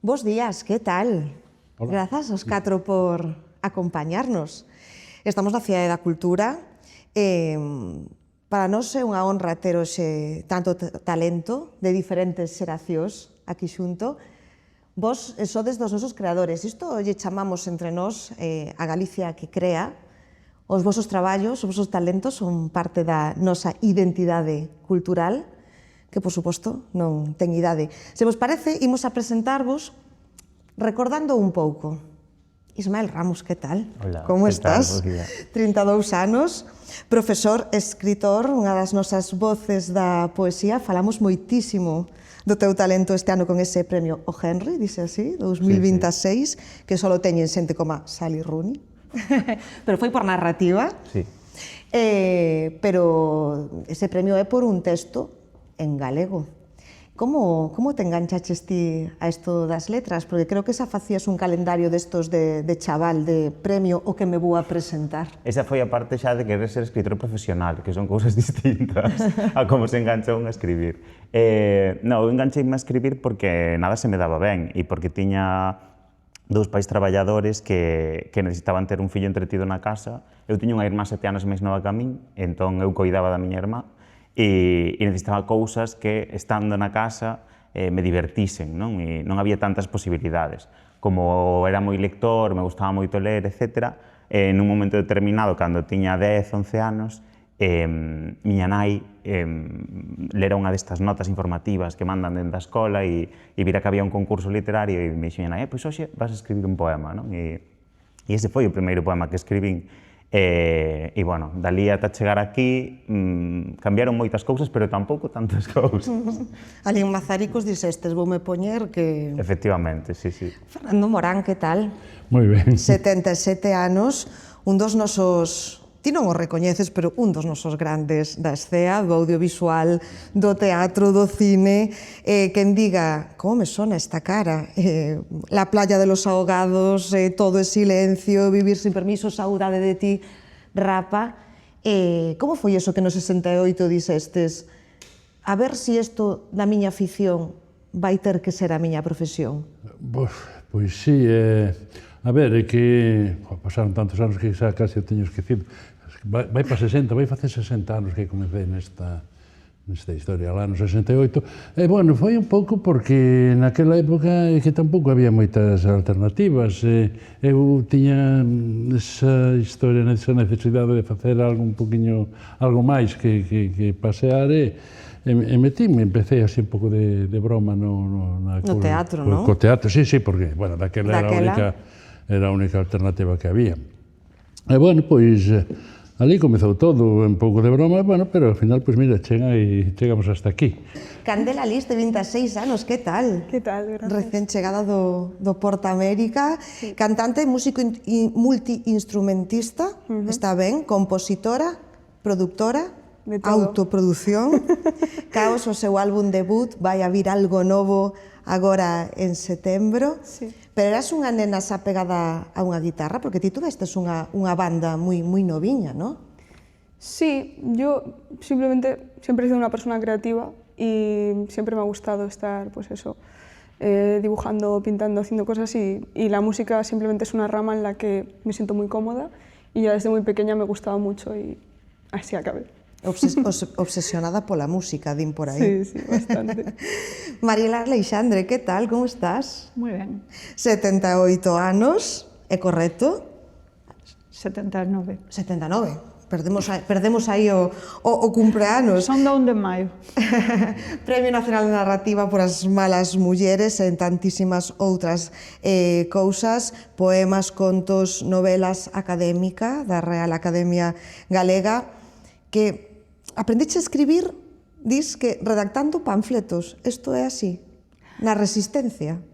Bos días, que tal? Hola. Grazas aos catro por acompañarnos. Estamos na Cidade da Cultura. Para nós é unha honra ter hoxe tanto talento de diferentes xeracións aquí xunto. Vos sodes dos nosos creadores. Isto lle chamamos entre nós a Galicia que crea. Os vosos traballos, os vosos talentos son parte da nosa identidade cultural, que, por suposto, non ten idade. Se vos parece, imos a presentarvos recordando un pouco. Ismael Ramos, que tal? Hola, Como que tal? estás? Bo día. 32 anos, profesor, escritor, unha das nosas voces da poesía. Falamos moitísimo do teu talento este ano con ese premio O Henry, dice así, 2026, que só teñen xente como Sally Rooney. Pero foi por narrativa. Sí. Pero ese premio é por un texto en galego. Como te enganchaches ti a isto das letras? Porque creo que esa facías un calendario destos de chaval, de premio, o que me vou a presentar. Esa foi a parte xa de querer ser escritor profesional, que son cousas distintas a como se engancha un a escribir. Non, eu engancheime a escribir porque nada se me daba ben e porque tiña dous pais traballadores que necesitaban ter un fillo entretido na casa. Eu tiña unha irmá 7 anos máis nova que a min, entón eu coidaba da miña irmá e necesitaba cousas que, estando na casa, me divertisen, non? E non había tantas posibilidades. Como era moi lector, me gustaba moito ler, etc., nun momento determinado, cando tiña 10, 11 anos, miña nai lera unha destas notas informativas que mandan dentro da escola e vira que había un concurso literario e me dixo miña nai, pois hoxe vas a escribir un poema, non? E ese foi o primeiro poema que escribín. E, bueno, dali ata chegar aquí cambiaron moitas cousas, pero tampouco tantas cousas. Ali en Mazaricos dixestes, voume poñer que... Efectivamente, sí, sí. Fernando Morán, que tal? Moi ben. 77 anos, un dos nosos... Ti non o recoñeces, pero un dos nosos grandes da escea, do audiovisual, do teatro, do cine, quen diga, como me sona esta cara? La playa de los ahogados, todo é silencio, vivir sin permiso, saudade de ti, Rapa. Como foi eso que no 68 dixestes? A ver si isto da miña afición vai ter que ser a miña profesión. Pois sí, a ver, é que pasaron tantos anos que xa casi o teño esquecido. Vai para 60, vai facer 60 anos que comecei nesta historia, lá no 68. E, bueno, foi un pouco porque naquela época que tampouco había moitas alternativas. Eu tiña esa historia, esa necesidade de facer algo un poquinho, algo máis que pasear e metíme, empecé así un pouco de broma no teatro, non? Co teatro, sí, porque, bueno, daquela era a única alternativa que había. E, bueno, pois, ali comezou todo, un pouco de broma, bueno, pero ao final, pois, mira, chegamos hasta aquí. Candela Lis, de 26 anos, que tal? Que tal, gracias. Recén chegada do Porta América, sí. Cantante, músico multiinstrumentista, está ben, compositora, productora, autoproducción. Caos, o seu álbum debut, vai a vir algo novo agora en setembro. Sí. Pero eras unha nena xa pegada a unha guitarra, porque ti tuvestes unha banda moi noviña, ¿no? Sí, yo simplemente siempre he sido una persona creativa y siempre me ha gustado estar, pues eso, dibujando, pintando, haciendo cosas y la música simplemente es una rama en la que me siento muy cómoda y ya desde muy pequeña me gustaba mucho y así acabé. Obsesionada pola música, din por aí. Sí, bastante. Mariela Aleixandre, que tal? Como estás? Moi ben. 78 anos, é correcto? 79. 79. Perdemos aí o cumpleanos. Son do 1 de maio. Premio Nacional de Narrativa por As Malas Mulleres e en tantísimas outras cousas, poemas, contos, novelas académica da Real Academia Galega, que aprendiche a escribir, dis que redactando panfletos. Isto é así, na Resistencia?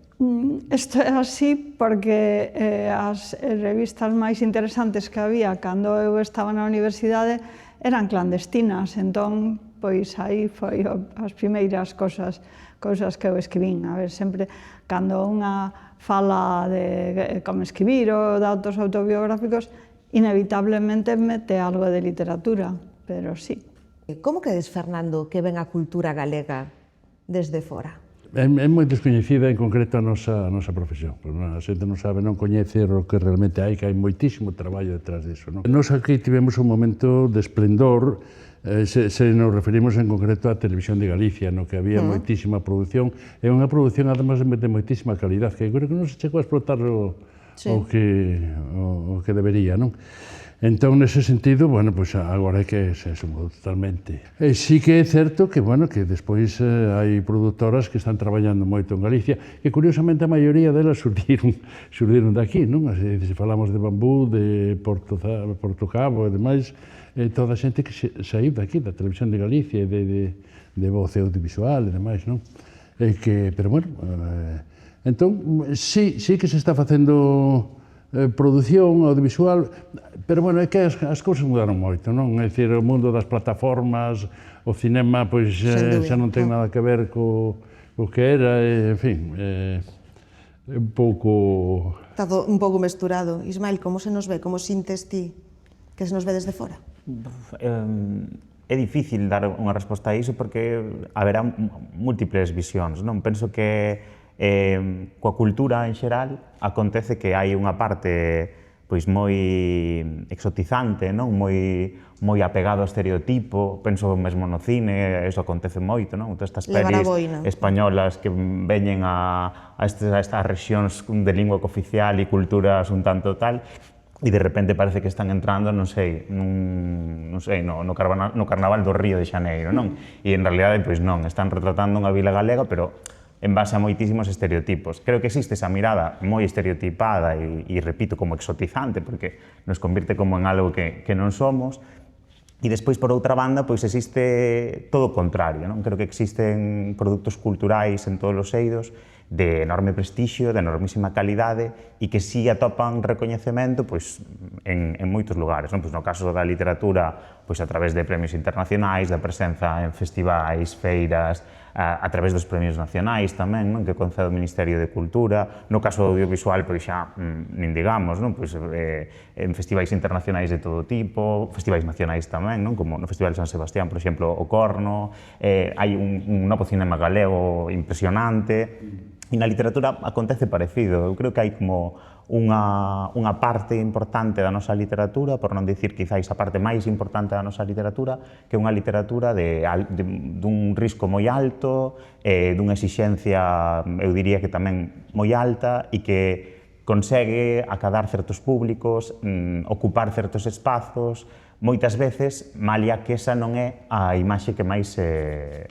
Isto é así porque as revistas máis interesantes que había cando eu estaba na universidade eran clandestinas, entón, pois aí foi as primeiras cousas que eu escribín. A ver, sempre, cando unha fala de como escribir ou de autos autobiográficos, inevitablemente mete algo de literatura, pero sí. Como credes, Fernando, que ven a cultura galega desde fora? É moi descoñecida en concreto a nosa profesión. A xente non sabe, non coñece o que realmente hai, que hai moitísimo traballo detrás disso. Nos aquí tivemos un momento de esplendor, se nos referimos en concreto á Televisión de Galicia, no que había moitísima produción, e unha produción además de moitísima calidad, que creo que non se chegou a explotar o que debería, non? Entón, nese sentido, bueno, pois agora é que se sumou totalmente. E sí que é certo que, bueno, que despois hai produtoras que están traballando moito en Galicia, e curiosamente a maioría delas surdiron daqui, non? Se falamos de Bambú, de Porto Cabo e demais, toda a xente que saiu daqui, da Televisión de Galicia, de voz audiovisual e demais, non? Pero, bueno, entón, sí que se está facendo produción audiovisual, pero, bueno, é que as cousas mudaron moito, non? É dicir, o mundo das plataformas, o cinema, pois, xa non ten nada que ver co que era, en fin, é un pouco... Está un pouco mesturado. Ismael, como se nos ve? Como sintes ti que se nos ve desde fora? É difícil dar unha resposta a iso porque haberá múltiples visións, non? Penso que coa cultura en xeral acontece que hai unha parte pois moi exotizante, non? Moi apegado ao estereotipo, penso mesmo no cine, eso acontece moito, non? Todas estas pelis españolas que veñen a estas rexións de lingua cooficial e culturas un tanto tal, e de repente parece que están entrando, no Carnaval do Río de Xaneiro, non? E en realidade, pois non, están retratando unha vila galega, pero en base a moitísimos estereotipos. Creo que existe esa mirada moi estereotipada e repito, como exotizante, porque nos convirte como en algo que non somos. E despois, por outra banda, pois existe todo o contrario, non? Creo que existen produtos culturais en todos os eidos de enorme prestixio, de enormísima calidade e que si atopan recoñecemento pois, en moitos lugares. Non? Pois, no caso da literatura, pois, a través de premios internacionais, da presenza en festivais, feiras, a través dos premios nacionais tamén, non? Que concede o Ministerio de Cultura. No caso do audiovisual, pois xa, nin digamos, non? Pois, en festivais internacionais de todo tipo, festivais nacionais tamén, non? Como no Festival de San Sebastián, por exemplo, o Corno, hai un novo cinema galego impresionante. E na literatura acontece parecido. Eu creo que hai como unha parte importante da nosa literatura, por non dicir quizáis a parte máis importante da nosa literatura, que é unha literatura dun risco moi alto, dunha exixencia, eu diría que tamén moi alta, e que consegue acadar certos públicos, ocupar certos espazos, moitas veces, malia que esa non é a imaxe que máis se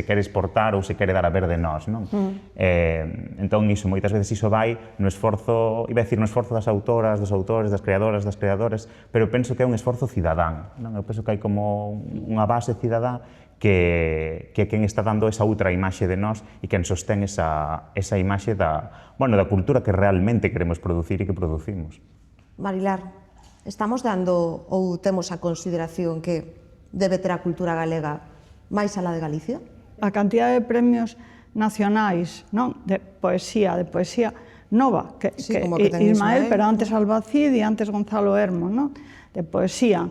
quere exportar ou se quere dar a ver de nós, non? Entón, moitas veces iso vai no esforzo, iba a dicir no esforzo das autoras, dos autores, das creadoras, das creadores, pero penso que é un esforzo cidadán, non? Eu penso que hai como unha base cidadá que é quen está dando esa outra imaxe de nós e quen sostén esa imaxe da cultura que realmente queremos producir e que producimos. Marilar, estamos dando ou temos a consideración que debe ter a cultura galega máis alá de Galicia? A cantidad de premios nacionais, non? De poesía nova, que Ismael, pero antes Albacid e antes Gonzalo Hermo, non? De poesía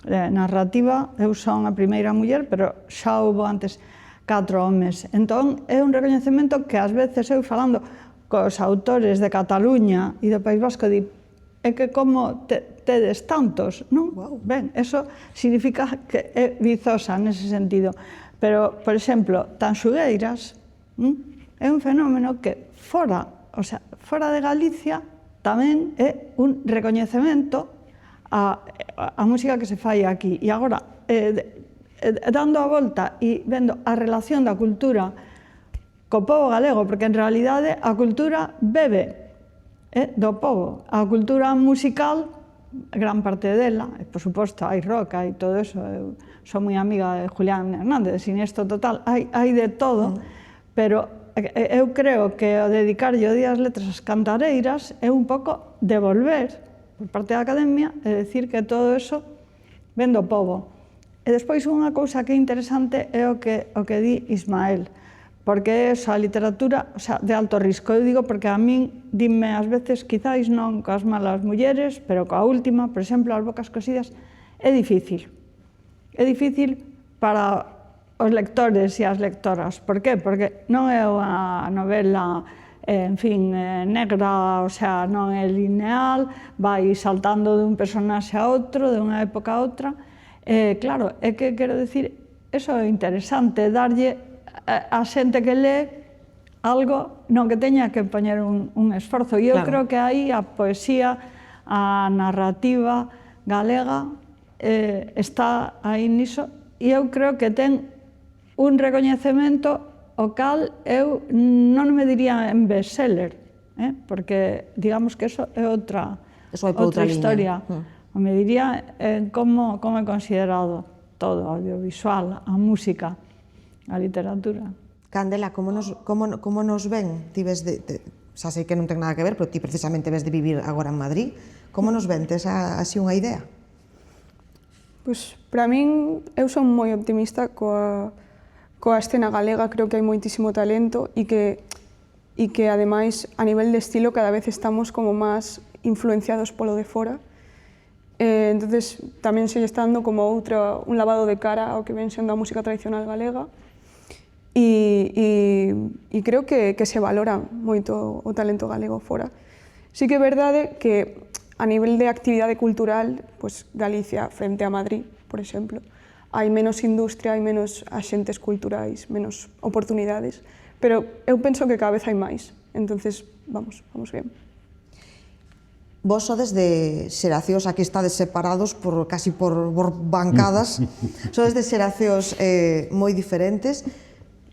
narrativa, eu son a primeira muller, pero xa houve antes 4 homes. Entón, é un recoñecemento que ás veces eu falando cos autores de Cataluña e do País Vasco, é que como tedes tantos, non? Ben, eso significa que é vizosa nese sentido. Pero, por exemplo, Tanxugueiras é un fenómeno que fora de Galicia tamén é un recoñecemento a música que se fai aquí. E agora, dando a volta e vendo a relación da cultura co pobo galego, porque en realidade a cultura bebe do pobo. A cultura musical, gran parte dela, por suposto, hai rock, hai todo eso, eu sou moi amiga de Julián Hernández, de Siniesto Total, hai de todo, pero eu creo que o dedicarlle o Día das Letras ás cantareiras é un pouco devolver por parte da Academia e decir que todo eso ven do pobo. E despois unha cousa que é interesante é o que di Ismael, porque é a literatura de alto risco. Eu digo porque a min dime ás veces, quizáis non coas malas mulleres, pero coa última, por exemplo, As bocas cosidas, é difícil. É difícil para os lectores e as lectoras. Por qué? Porque non é unha novela en fin, negra, o sea, non é lineal, vai saltando dun personaxe a outro, de unha época a outra. Claro, é que, quero dicir, eso é interesante, darlle a xente que lee algo non que teña que poñer un esforzo. E eu creo que aí a poesía, a narrativa galega está aí niso, e eu creo que ten un recoñecemento o cal eu non me diría en bestseller, porque digamos que eso é outra historia. Me diría en como é considerado todo, o audiovisual, a música, a literatura. Candela, como nos ven? Ti ves xa sei que non ten nada que ver, pero ti precisamente ves de vivir agora en Madrid. Como nos ven? Tes así unha idea? Pois, para min, eu son moi optimista coa escena galega, creo que hai moitísimo talento e que ademais a nivel de estilo cada vez estamos como máis influenciados polo de fora. Entonces tamén se está dando como un lavado de cara ao que ven sendo a música tradicional galega e creo que se valora moito o talento galego fora. Sí que é verdade que a nivel de actividade cultural, pues Galicia frente a Madrid, por exemplo, hai menos industria, hai menos axentes culturais, menos oportunidades, pero eu penso que cada vez hai máis. Entonces, vamos bien. Vos sodes de xeracións, aquí estades separados casi por bancadas, sodes de xeracións moi diferentes.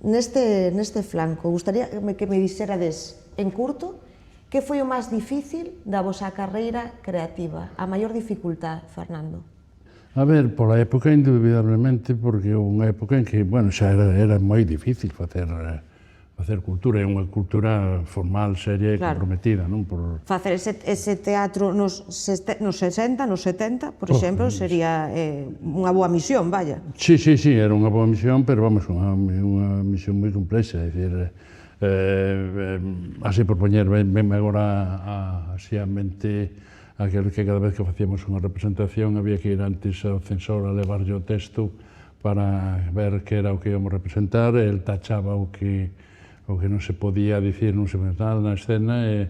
Neste flanco, gustaría que me dixerades en curto que foi o máis difícil da vosa carreira creativa, a maior dificultad, Fernando? A ver, pola época, indubidablemente, porque unha época en que, bueno, xa era moi difícil facer cultura, é unha cultura formal, seria e comprometida, non? Facer ese teatro nos 60, nos 70, por exemplo, sería unha boa misión, vaya. Sí, era unha boa misión, pero vamos, unha misión moi complexa, é dicir, así por poñer, venme agora así a mente aquel que cada vez que facíamos unha representación había que ir antes ao censor a levarlle o texto para ver que era o que íamos representar, el tachaba o que non se podía dicir, non se pensaba na escena, e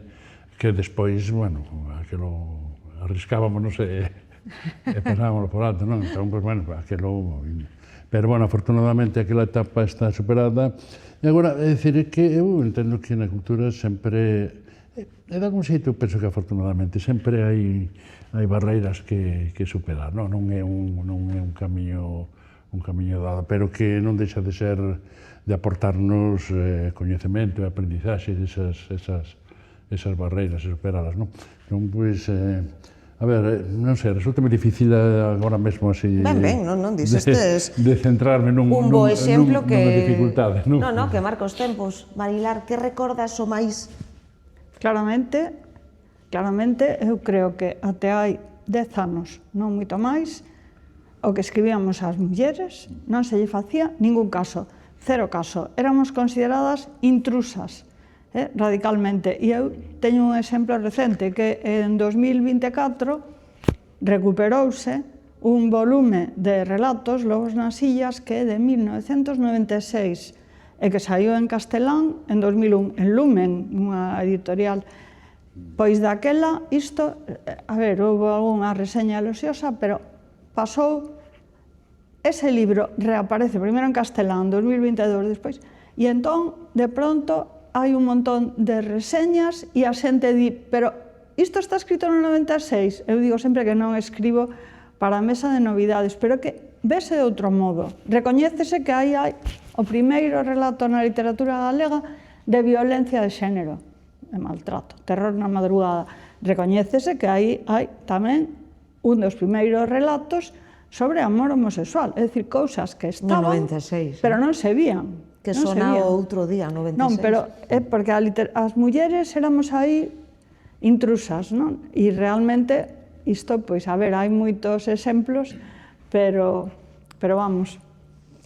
que despois, bueno, aquilo arriscábamos, e pasábamos por alto, non? Entón, pues, bueno, aquilo... Pero, bueno, afortunadamente aquela etapa está superada, e agora, é dicir, que eu entendo que na cultura sempre... E de algún xeito, penso que afortunadamente sempre hai barreiras que superar, non é un camiño dado, pero que non deixa de ser de aportarnos coñecemento e aprendizaxe desas barreiras e superalas, non? Entón, pois, a ver, non sei, resulta moi difícil agora mesmo así... Ben, non dixestes... De centrarme nunha dificultade, non? Non, que marca os tempos. Marilar, que recordas o máis? Claramente, eu creo que até hai 10 anos, non moito máis, o que escribíamos as mulleres non se lle facía ningún caso, cero caso. Éramos consideradas intrusas, radicalmente. E eu teño un exemplo recente, que en 2024 recuperouse un volume de relatos, Lobos nas illas, que é de 1996, e que saiu en castelán en 2001, en Lumen, unha editorial. Pois daquela, isto, a ver, houve algunha reseña eloxiosa, pero pasou, ese libro reaparece primeiro en castelán, en 2022 despois, e entón, de pronto, hai un montón de reseñas e a xente di, pero isto está escrito no 96? Eu digo sempre que non escribo para a mesa de novidades, pero que vese de outro modo. Recoñécese que aí hai o primeiro relato na literatura galega de violencia de xénero, de maltrato, terror na madrugada. Recoñécese que aí hai tamén un dos primeiros relatos sobre amor homosexual, é dicir, cousas que estaban, 96, pero non se vían. Que sonaba outro día, 96. Non, pero é porque as mulleres éramos aí intrusas, non? E realmente isto, pois, a ver, hai moitos exemplos, pero vamos,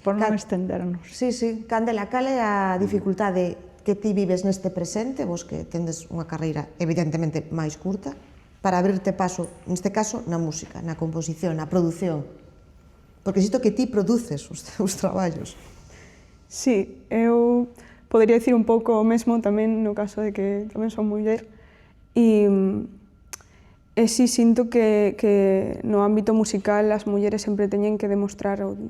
por non estendernos. Sí, Candela, cal é a dificultade que ti vives neste presente, vos que tendes unha carreira evidentemente máis curta, para abrirte paso, neste caso, na música, na composición, na produción? Porque isto que ti produces os traballos. Sí, eu podería dicir un pouco o mesmo tamén no caso de que tamén son muller e si sinto que no ámbito musical as mulleres sempre teñen que demostrar o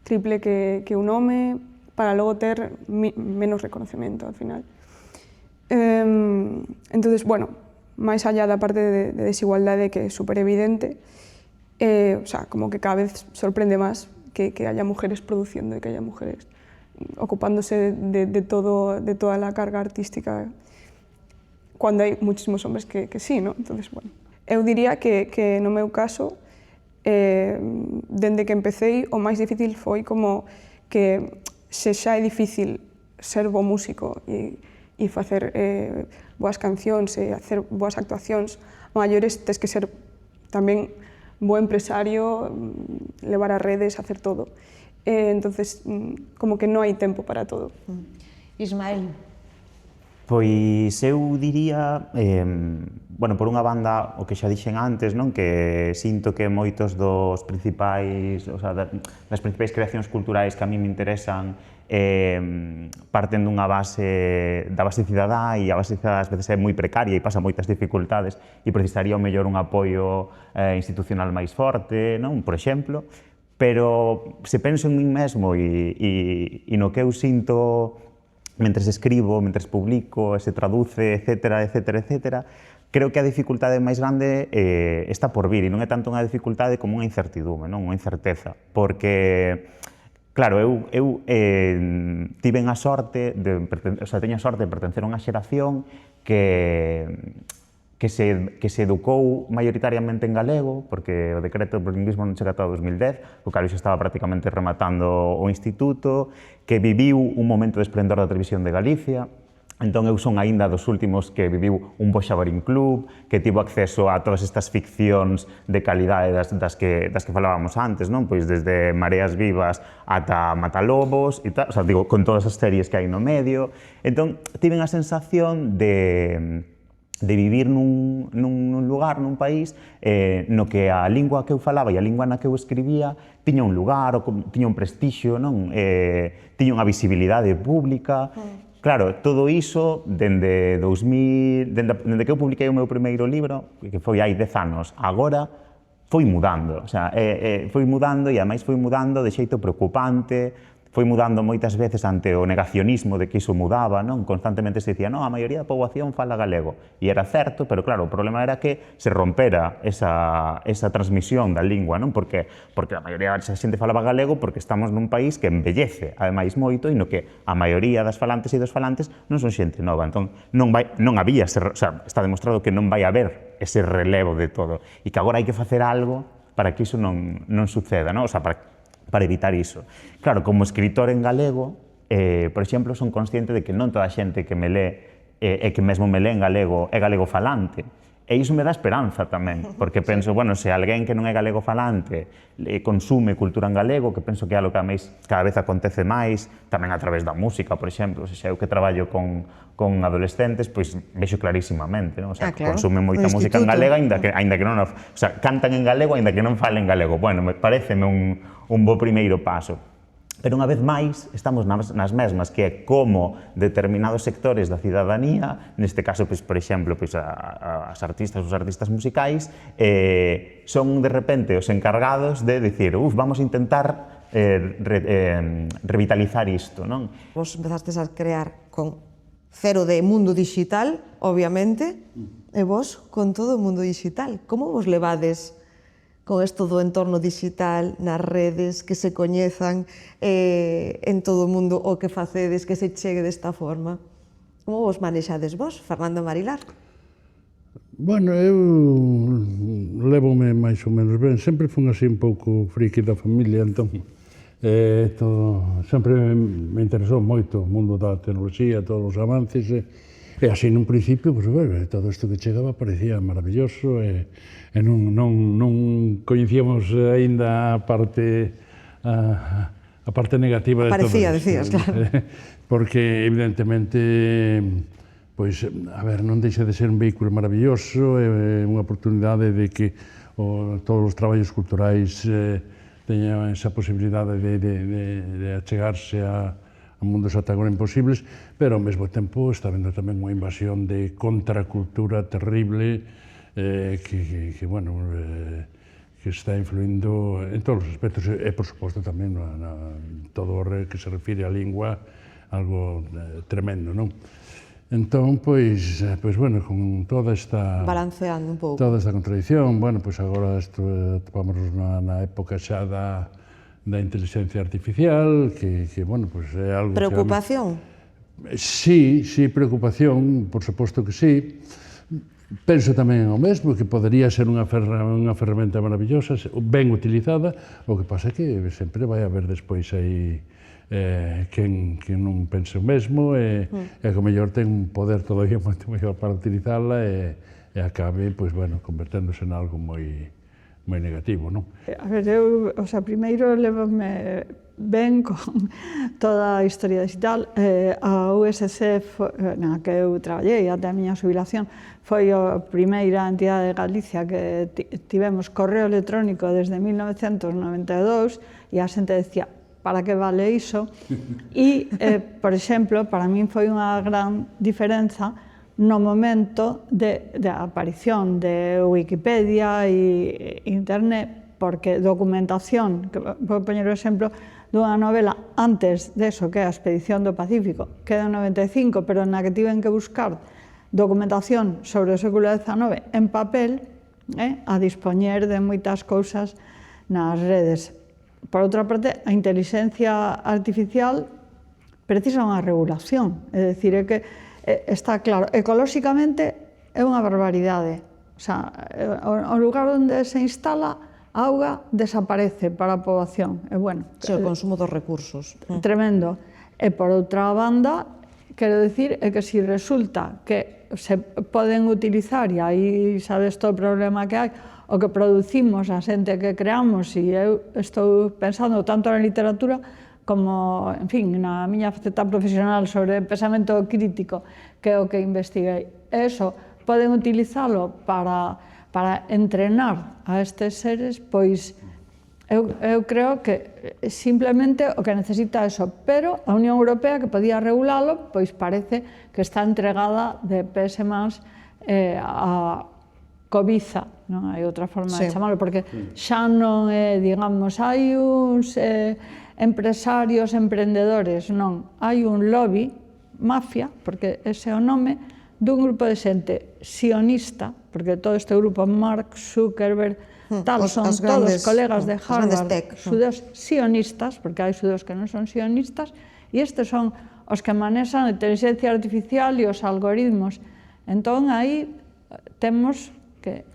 triple que un home para logo ter menos reconocemento al final. Entonces, bueno, máis allá da parte de desigualdade que é super evidente, o sea, como que cada vez sorprende máis que haya mujeres produciendo e que haya mujeres ocupándose de toda la carga artística cuando hai muchísimos hombres que sí, ¿no? Entonces, bueno, eu diría que no meu caso, dende que empecé, o máis difícil foi como que se xa é difícil ser bo músico e facer boas cancións e hacer boas actuacións maiores, tes que ser tamén bo empresario, levar as redes, hacer todo. Entonces, como que non hai tempo para todo. Ismael. Pois eu diría, bueno, por unha banda, o que xa dixen antes, non, que sinto que moitos dos principais, o sea, das principais creacións culturais que a mí me interesan parten dunha base, da base cidadá, e a base cidadá ás veces é moi precaria e pasa moitas dificultades e precisaría o mellor un apoio institucional máis forte, non, por exemplo, pero se penso en min mesmo e no que eu sinto mentres escribo, mentres publico, se traduce, etcétera, etcétera, etcétera, creo que a dificultade máis grande está por vir, e non é tanto unha dificultade como unha incertidume, non? Unha incerteza, porque, claro, eu tiven a sorte, teño a sorte de pertencer a unha xeración que se educou maioritariamente en galego, porque o decreto do bilingüismo non chega ata o 2010, o cal xa estaba prácticamente rematando o instituto, que viviu un momento de esplendor da televisión de Galicia. Entón, eu son aínda dos últimos que viviu un bo Xabarín Club, que tivo acceso a todas estas ficcións de calidade das que falábamos antes, non? Pois desde Mareas Vivas ata Matalobos, e tal, o sea, digo, con todas as series que hai no medio. Entón, tiven a sensación de vivir nun lugar, nun país, no que a lingua que eu falaba e a lingua na que eu escribía tiña un lugar, tiña un prestixio, non? Tiña unha visibilidade pública. Claro, todo iso, dende que eu publiquei o meu primeiro libro, que foi hai 10 anos, agora foi mudando, o sea, foi mudando e ademais foi mudando de xeito preocupante, foi mudando moitas veces ante o negacionismo de que iso mudaba, non? Constantemente se dicía, non, a maioría da poboación fala galego, e era certo, pero claro, o problema era que se rompera esa transmisión da lingua, non? Porque a maioría da xente falaba galego porque estamos nun país que embellece, ademais moito, e no que a maioría das falantes e dos falantes non son xente nova, entón non había, o sea, está demostrado que non vai haber ese relevo de todo, e que agora hai que facer algo para que iso non suceda, non? O sea, para evitar iso. Claro, como escritor en galego, por exemplo, son consciente de que non toda a xente que me lé e que mesmo me lé en galego é galego falante. E iso me dá esperanza tamén, porque penso, bueno, se alguén que non é galego falante consume cultura en galego, que penso que é algo que cada vez acontece máis, tamén a través da música, por exemplo, se eu que traballo con adolescentes, pois vexo clarísimamente, non? O sea, consumen moita música en galego, aínda que non, o sea, cantan en galego, aínda que non falen galego. Bueno, pareceme un bo primeiro paso. Pero unha vez máis, estamos nas mesmas, que é como determinados sectores da cidadanía, neste caso, por exemplo, os artistas musicais, son de repente os encargados de dicir, vamos a intentar revitalizar isto, non? Vos empezastes a crear con cero de mundo digital, obviamente, e vos con todo o mundo digital. Como vos levades con isto do entorno digital, nas redes, que se coñezan en todo o mundo o que facedes, que se chegue desta forma? Como vos manexades vos, Fernando Marilar? Bueno, eu levome máis ou menos ben. Sempre fun así un pouco friki da familia, entón sempre me interesou moito o mundo da tecnoloxía, todos os avances, e así nun principio, todo isto que chegaba parecía maravilloso, e non coñecíamos aínda a parte negativa de todo isto. Decías, claro. Porque, evidentemente, pois, a ver, non deixa de ser un vehículo maravilloso, é unha oportunidade de que todos os traballos culturais teñan esa posibilidade de achegarse a mundos ata agora imposibles, pero ao mesmo tempo está vendo tamén unha invasión de contracultura terrible que bueno, que está influindo en todos os aspectos e, por suposto, tamén todo o que se refire á lingua, algo tremendo, non? Entón, pois, bueno, con toda esta... Balanceando un pouco. Toda esta contradición, bueno, pois agora topámonos na época xa da inteligencia artificial, que bueno, pois é algo... Preocupación? Sí, preocupación, por suposto que sí. Penso tamén o mesmo, que podería ser unha ferramenta maravillosa, ben utilizada, o que pasa é que sempre vai haber despois aí quen non pense o mesmo e que o mellor ten un poder todavía moito mellor para utilizarla e acabe, pois, bueno, converténdose en algo moi negativo, non? A ver, eu, primeiro levome ben con toda a historia digital. A USC, na que eu traballei até a miña xubilación, foi a primeira entidade de Galicia que tivemos correo electrónico desde 1992 e a xente decía, para que vale iso? E, por exemplo, para min foi unha gran diferenza no momento da aparición de Wikipedia e Internet, porque documentación, que vou poñer o exemplo dunha novela antes deso, que é a Expedición do Pacífico, que é do 95, pero na que tiven que buscar documentación sobre o século XIX en papel, a dispoñer de moitas cousas nas redes. Por outra parte, a inteligencia artificial precisa unha regulación, é dicir, é que está claro, ecolóxicamente é unha barbaridade. O sea, o lugar onde se instala a auga desaparece para a poboación. E, bueno, o consumo dos recursos. Tremendo. E, por outra banda, quero dicir, é que se resulta que se poden utilizar, e aí sabes todo o problema que hai, o que producimos, a xente que creamos, e eu estou pensando tanto na literatura como, en fin, na miña faceta profesional sobre pensamento crítico, que é o que investiguei. Eso, poden utilizalo para entrenar a estes seres, pois eu creo que simplemente o que necesita é eso, pero a Unión Europea, que podía regulalo, pois parece que está entregada de pés e mans a cobiza, non hai outra forma de chamarlo, porque xa non é, digamos, hai uns empresarios, emprendedores, non, hai un lobby, mafia, porque ese é o nome, dun grupo de xente sionista, porque todo este grupo, Mark Zuckerberg, tal, son todos colegas de Harvard, xudeos sionistas, porque hai xudeos que non son sionistas, e estes son os que manexan a inteligencia artificial e os algoritmos. Entón, aí temos que,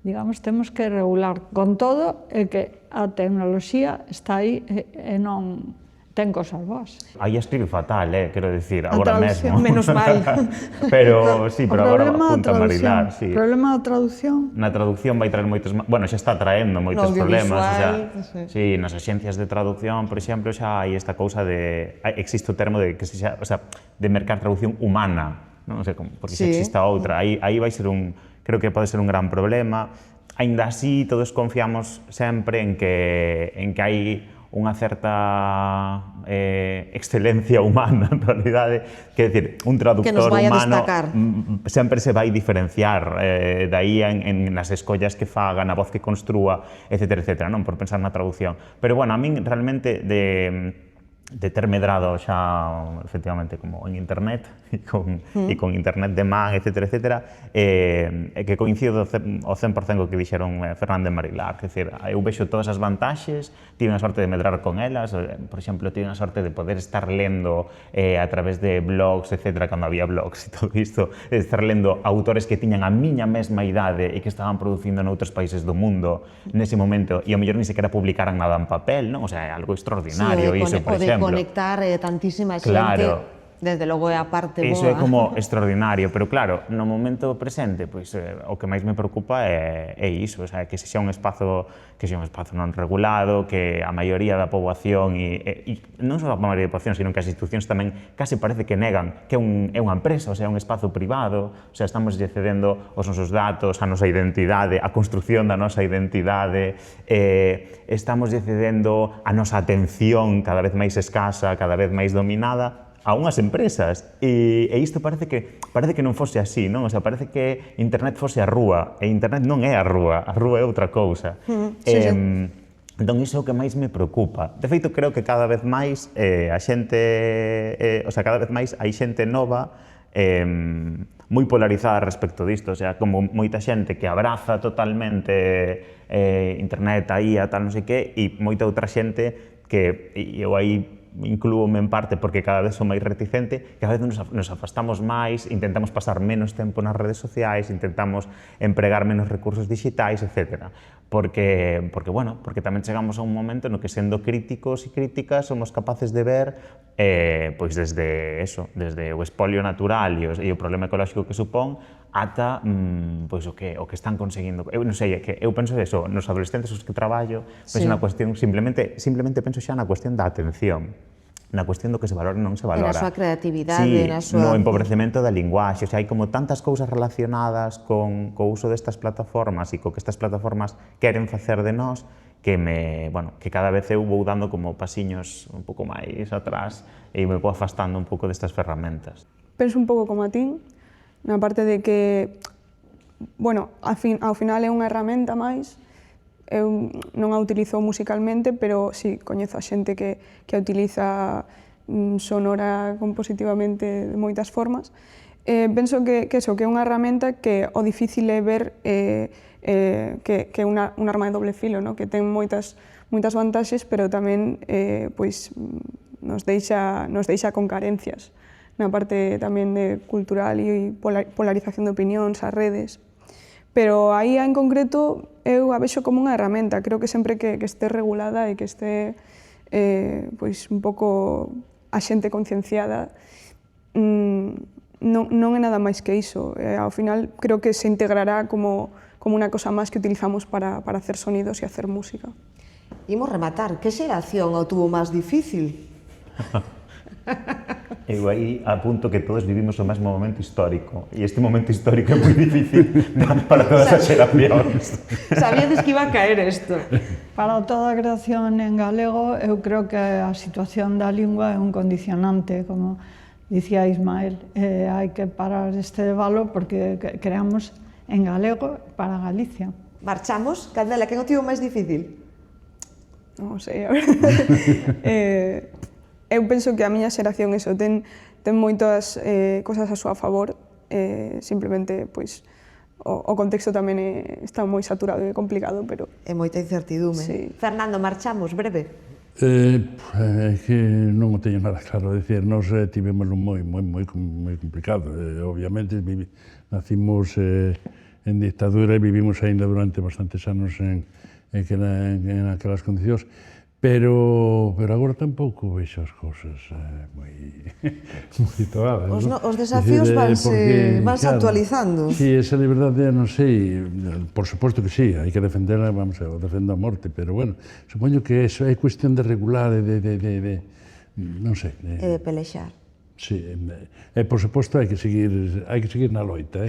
digamos, temos que regular con todo e que a tecnoloxía está aí e non ten cosas boas. Aí escribe fatal, quero dicir, agora mesmo. Menos mal. Pero, sí, pero agora apunta a Marilar. O problema da traducción? Na traducción vai traer moitos... Bueno, xa está traendo moitos problemas. Sí, nas axencias de traducción, por exemplo, xa hai esta cousa de... Existe o termo de que se xa... O sea, de mercar traducción humana, non sei como, porque xa existe outra. Aí vai ser un... Creo que pode ser un gran problema. Aínda así, todos confiamos sempre en que hai unha certa excelencia humana, en realidade, que decir, un traductor humano sempre se vai diferenciar de aí en nas escollas que faga, na voz que construa, etc., non por pensar na traducción. Pero, bueno, a min realmente de ter medrado xa, efectivamente, como en internet e con internet de man, etc., que coincido ao 100% co que dixeron Fernández Marilar, que decir, eu vexo todas as vantaxes, tive a sorte de medrar con elas, por exemplo, tive a sorte de poder estar lendo a través de blogs, etc., cando había blogs e todo isto, de estar lendo autores que tiñan a miña mesma idade e que estaban producindo noutros países do mundo nese momento, e ao mellor ni sequera publicaran nada en papel, non? O sea, é algo extraordinario, iso, por exemplo. Conectar tantísima xente Desde logo é a parte boa. Iso é como extraordinario, pero claro, no momento presente, pois o que máis me preocupa é iso, o sea, que sexa un espazo non regulado, que a maioría da poboación e non só a maioría da poboación, sino que as institucións tamén case parece que negan que é unha empresa, o sea, un espazo privado, o sea, estamos lle cedendo os nosos datos, a nosa identidade, a construción da nosa identidade, estamos lle cedendo a nosa atención cada vez máis escasa, cada vez máis dominada a unhas empresas e isto parece que non fose así, non? O sea, parece que internet fose a rúa e internet non é a rúa é outra cousa. Entón, iso é o que máis me preocupa. De feito, creo que cada vez máis a xente, o sea, cada vez máis hai xente nova moi polarizada respecto disto, o sea, como moita xente que abraza totalmente internet, a IA, tal, non sei que, e moita outra xente que eu aí inclúome en parte porque cada vez son máis reticente, cada vez nos afastamos máis, intentamos pasar menos tempo nas redes sociais, intentamos empregar menos recursos digitais, etc. Porque tamén chegamos a un momento no que sendo críticos e críticas somos capaces de ver pois desde o espolio natural e o problema ecolóxico que supón ata pois o que están conseguindo. Eu non sei, que eu penso eso, nos adolescentes os que traballo, penso na cuestión, simplemente penso xa na cuestión da atención, na cuestión do que se valora e non se valora. Na súa creatividade, na súa... no empobrecemento da linguaxe, o sea, hai como tantas cousas relacionadas co uso destas plataformas e co que estas plataformas queren facer de nós que cada vez eu vou dando como pasiños un pouco máis atrás e me vou afastando un pouco destas ferramentas. Penso un pouco como a ti, na parte de que, ao final é unha herramienta máis. Eu non a utilizo musicalmente, pero sí, coñezo a xente que a utiliza sonora, compositivamente, de moitas formas. Penso que é unha herramienta que o difícil é ver que é un arma de doble filo, que ten moitas vantaxes, pero tamén nos deixa con carencias na parte tamén de cultural e polarización de opinións, as redes. Pero aí en concreto eu a vexo como unha herramienta, creo que sempre que este regulada e que este un pouco a xente concienciada, non é nada máis que iso. Ao final creo que se integrará como unha cosa máis que utilizamos para hacer sonidos e hacer música. Imos rematar, que xeración o tuvo máis difícil? Eu aí apunto que todos vivimos o mesmo momento histórico e este momento histórico é moi difícil para todas as xeracións. Sabíades que iba a caer isto. Para toda a creación en galego, eu creo que a situación da lingua é un condicionante, como dicía Ismael. Hai que parar este valo porque creamos en galego para Galicia. Marchamos? Candela, quen o tivo máis difícil? Non sei, a verdade. Eu penso que a miña xeración ten moitas cosas a súa favor, simplemente, o contexto tamén está moi saturado e complicado, pero... É moita incertidume. Sí. Fernando, marchamos, breve. É que non o teño nada claro, decir, nos tivemos moi complicado. Obviamente, nacimos en dictadura e vivimos aínda durante bastantes anos en aquelas condicións. Pero agora tampouco vexo as cousas moi toadas. Os desafíos vanse actualizando. Si, esa liberdade, non sei, por suposto que sí, hai que defenderla, vamos, eu defendo a morte, pero bueno, supoño que eso é cuestión de regular, non sei. E de pelexar. Sí, e por suposto hai que seguir na loita,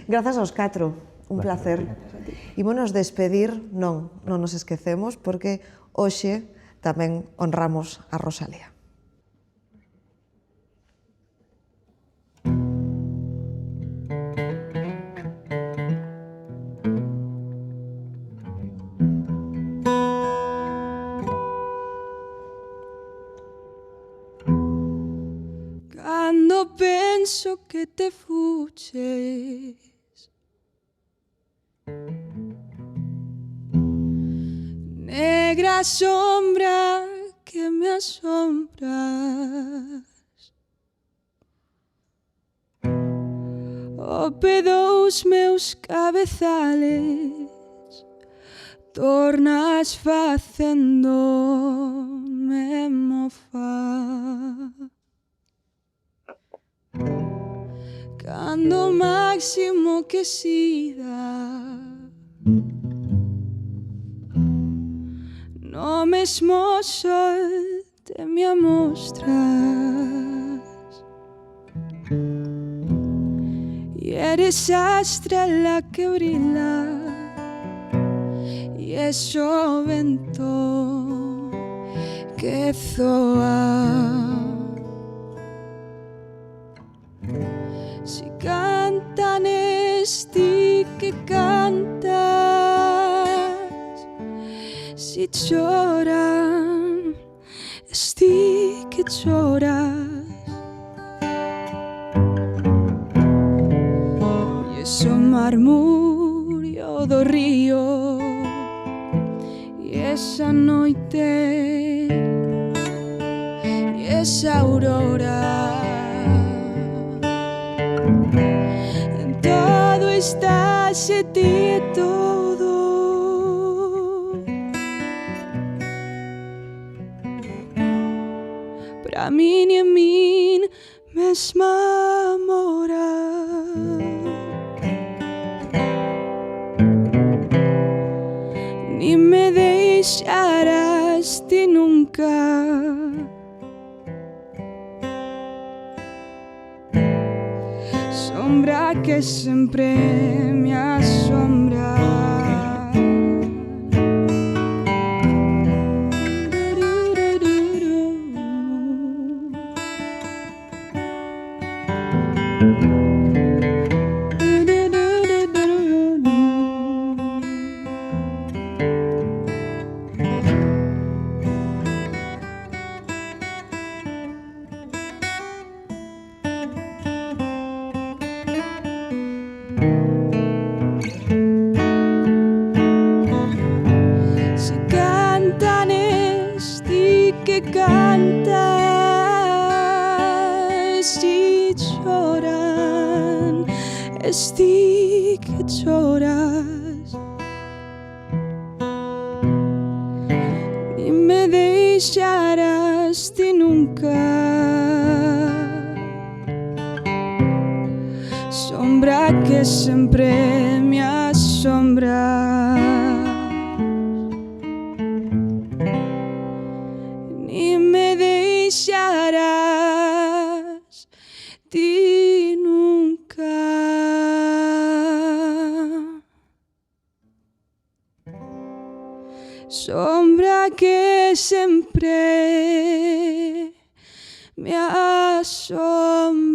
Grazas aos 4. Un placer. Ímonos despedir, non nos esquecemos, porque hoxe tamén honramos a Rosalía. Cando penso que te fuches, negra sombra que me asombras, o pedos meus cabezales tornas facendome mofar. cando máximo que sida. No mesmo sol te me amostras y eres a estrella que brilla y eso vento que zoa. Si cantan ti que cantas, si choran ti que choras, e ese murmurio do río e esa noite e esa aurora. En todo estás e ti todo. Para min e min mesma mora. Ni me deixarás ti nunca. Sombra que sempre me asombra. Cantas y lloran, ti que choras, ni me deixarás ti nunca. Sombra que sempre me asombra. Deixarás ti nunca. Sombra que sempre me asombra.